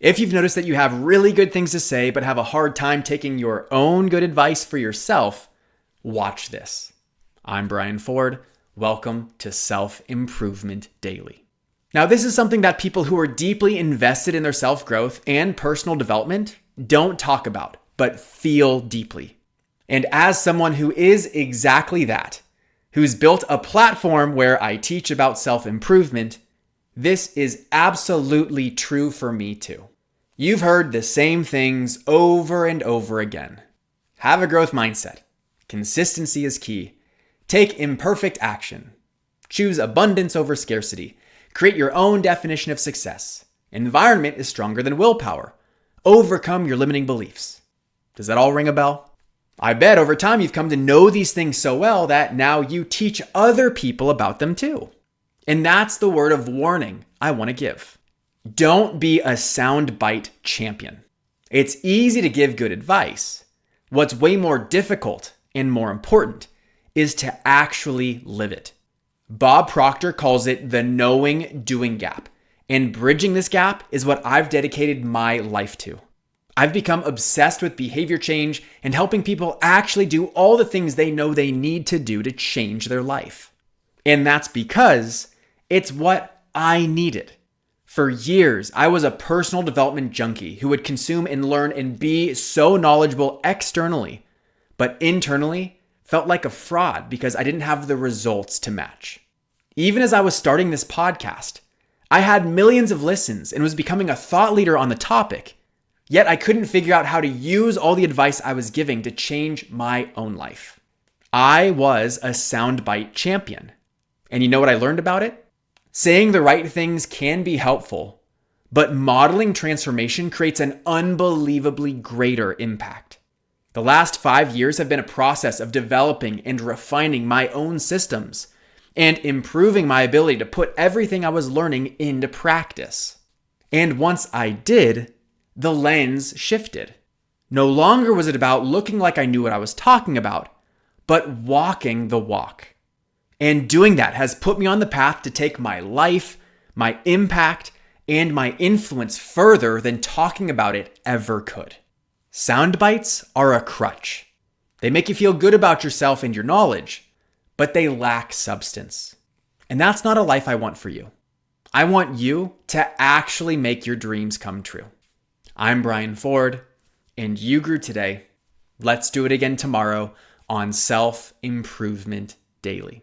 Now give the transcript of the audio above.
If you've noticed that you have really good things to say but have a hard time taking your own good advice for yourself, watch this. I'm Brian Ford. Welcome to Self-Improvement Daily. Now, this is something that people who are deeply invested in their self-growth and personal development don't talk about, but feel deeply. And as someone who is exactly that, who's built a platform where I teach about self-improvement, this is absolutely true for me too. You've heard the same things over and over again. Have a growth mindset. Consistency is key. Take imperfect action. Choose abundance over scarcity. Create your own definition of success. Environment is stronger than willpower. Overcome your limiting beliefs. Does that all ring a bell? I bet over time you've come to know these things so well that now you teach other people about them too. And that's the word of warning I want to give. Don't be a soundbite champion. It's easy to give good advice. What's way more difficult and more important is to actually live it. Bob Proctor calls it the knowing-doing gap. And bridging this gap is what I've dedicated my life to. I've become obsessed with behavior change and helping people actually do all the things they know they need to do to change their life. And that's because it's what I needed. For years, I was a personal development junkie who would consume and learn and be so knowledgeable externally, but internally felt like a fraud because I didn't have the results to match. Even as I was starting this podcast, I had millions of listens and was becoming a thought leader on the topic, yet I couldn't figure out how to use all the advice I was giving to change my own life. I was a soundbite champion. And you know what I learned about it? Saying the right things can be helpful, but modeling transformation creates an unbelievably greater impact. The last 5 years have been a process of developing and refining my own systems and improving my ability to put everything I was learning into practice. And once I did, the lens shifted. No longer was it about looking like I knew what I was talking about, but walking the walk. And doing that has put me on the path to take my life, my impact, and my influence further than talking about it ever could. Sound bites are a crutch. They make you feel good about yourself and your knowledge, but they lack substance. And that's not a life I want for you. I want you to actually make your dreams come true. I'm Brian Ford, and you grew today. Let's do it again tomorrow on Self-Improvement Daily.